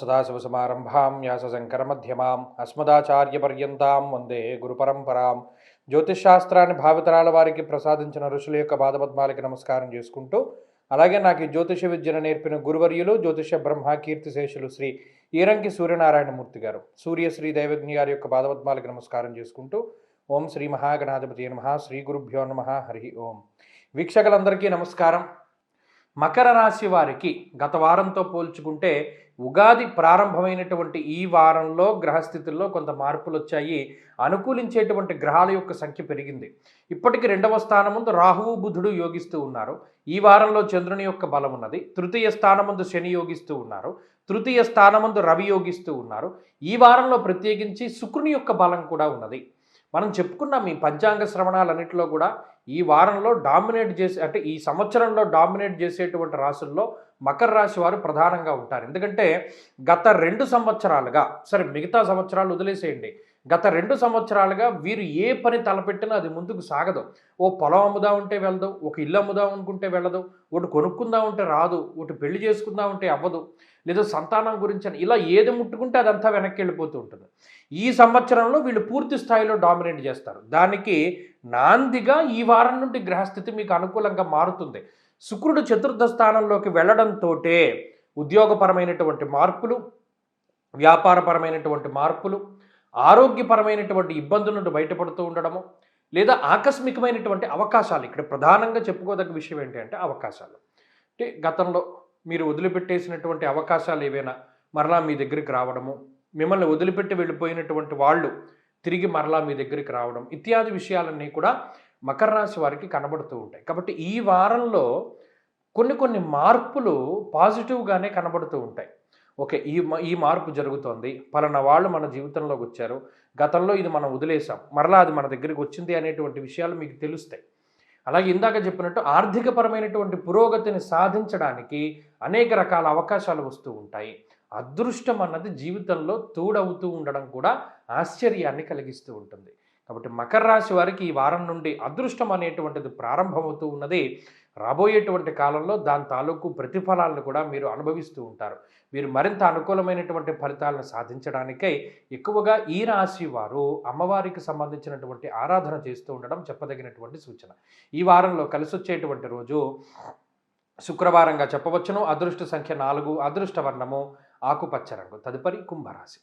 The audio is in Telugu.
సదాశివసమారంభాం వ్యాసశంకరమధ్యమాం అస్మదాచార్యపర్యంతాం వందే గురుపరంపరాం. జ్యోతిషాస్త్రాన్ని భావితరాల వారికి ప్రసాదించిన ఋషుల యొక్క పాదపద్మాలకి నమస్కారం చేసుకుంటూ, అలాగే నాకు ఈ జ్యోతిష విద్యను నేర్పిన గురువర్యులు జ్యోతిష బ్రహ్మ కీర్తిశేషులు శ్రీ ఈరంకి సూర్యనారాయణమూర్తి గారు, సూర్యశ్రీ దైవజ్ఞ గారి యొక్క పాదపద్మాలకి నమస్కారం చేసుకుంటూ, ఓం శ్రీ మహాగణాధిపతి నమః, శ్రీ గురుభ్యో నమః, హరి ఓం. వీక్షకులందరికీ నమస్కారం. మకర రాశి వారికి గత వారంతో పోల్చుకుంటే ఉగాది ప్రారంభమైనటువంటి ఈ వారంలో గ్రహస్థితుల్లో కొంత మార్పులు వచ్చాయి. అనుకూలించేటువంటి గ్రహాల యొక్క సంఖ్య పెరిగింది. ఇప్పటికి 2వ స్థానముందు రాహువు బుధుడు యోగిస్తూ ఉన్నారు. ఈ వారంలో చంద్రుని యొక్క బలం ఉన్నది. తృతీయ స్థానముందు శని యోగిస్తూ ఉన్నారు. తృతీయ స్థానముందు రవి యోగిస్తూ ఉన్నారు. ఈ వారంలో ప్రత్యేకించి శుక్రుని యొక్క బలం కూడా ఉన్నది. మనం చెప్పుకున్నాం ఈ పంచాంగ శ్రవణాలన్నింటిలో కూడా ఈ వారంలో డామినేట్ చేసే, అంటే ఈ సంవత్సరంలో డామినేట్ చేసేటువంటి రాశుల్లో మకర రాశి వారు ప్రధానంగా ఉంటారు. ఎందుకంటే గత 2 సంవత్సరాలుగా, సరే మిగతా సంవత్సరాలు వదిలేసేయండి, గత 2 సంవత్సరాలుగా వీరు ఏ పని తలపెట్టినా అది ముందుకు సాగదు. ఓ పొలం అమ్ముదాం ఉంటే వెళ్ళదు, ఒక ఇల్లు అమ్ముదాం అనుకుంటే వెళ్ళదు, ఒకటి కొనుక్కుందాం ఉంటే రాదు, ఒకటి పెళ్లి చేసుకుందాం ఉంటే అవ్వదు, లేదా సంతానం గురించి అని ఇలా ఏది ముట్టుకుంటే అదంతా వెనక్కి వెళ్ళిపోతూ ఉంటుంది. ఈ సంవత్సరంలో వీళ్ళు పూర్తి స్థాయిలో డామినేట్ చేస్తారు. దానికి నాందిగా ఈ వారం నుండి గ్రహస్థితి మీకు అనుకూలంగా మారుతుంది. శుక్రుడు చతుర్థ స్థానంలోకి వెళ్ళడంతో ఉద్యోగపరమైనటువంటి మార్పులు, వ్యాపారపరమైనటువంటి మార్పులు, ఆరోగ్యపరమైనటువంటి ఇబ్బందుల నుండి బయటపడుతూ ఉండడము, లేదా ఆకస్మికమైనటువంటి అవకాశాలు. ఇక్కడ ప్రధానంగా చెప్పుకోదగ్గ విషయం ఏంటంటే అవకాశాలు. అంటే గతంలో మీరు వదిలిపెట్టేసినటువంటి అవకాశాలు ఏవైనా మరలా మీ దగ్గరికి రావడము, మిమ్మల్ని వదిలిపెట్టి వెళ్ళిపోయినటువంటి వాళ్ళు తిరిగి మరలా మీ దగ్గరికి రావడం, ఇత్యాది విషయాలన్నీ కూడా మకర రాశి వారికి కనబడుతూ ఉంటాయి. కాబట్టి ఈ వారంలో కొన్ని మార్పులు పాజిటివ్గానే కనబడుతూ ఉంటాయి. ఓకే, ఈ మార్పు జరుగుతోంది, పలానా వాళ్ళు మన జీవితంలోకి వచ్చారు, గతంలో ఇది మనం వదిలేసాం, మరలా అది మన దగ్గరికి వచ్చింది అనేటువంటి విషయాలు మీకు తెలుస్తాయి. అలాగే ఇందాక చెప్పినట్టు ఆర్థికపరమైనటువంటి పురోగతిని సాధించడానికి అనేక రకాల అవకాశాలు వస్తూ ఉంటాయి. అదృష్టం అన్నది జీవితంలో తోడవుతూ ఉండడం కూడా ఆశ్చర్యాన్ని కలిగిస్తూ ఉంటుంది. కాబట్టి మకర రాశి వారికి ఈ వారం నుండి అదృష్టం అనేటువంటిది ప్రారంభమవుతూ ఉన్నది. రాబోయేటువంటి కాలంలో దాని తాలూకు ప్రతిఫలాలను కూడా మీరు అనుభవిస్తూ ఉంటారు. మీరు మరింత అనుకూలమైనటువంటి ఫలితాలను సాధించడానికై ఎక్కువగా ఈ రాశి వారు అమ్మవారికి సంబంధించినటువంటి ఆరాధన చేస్తూ ఉండడం చెప్పదగినటువంటి సూచన. ఈ వారంలో కలిసి వచ్చేటువంటి రోజు శుక్రవారంగా చెప్పవచ్చును. అదృష్ట సంఖ్య 4, అదృష్ట వర్ణము ఆకుపచ్చ రంగు. తదుపరి కుంభరాశి.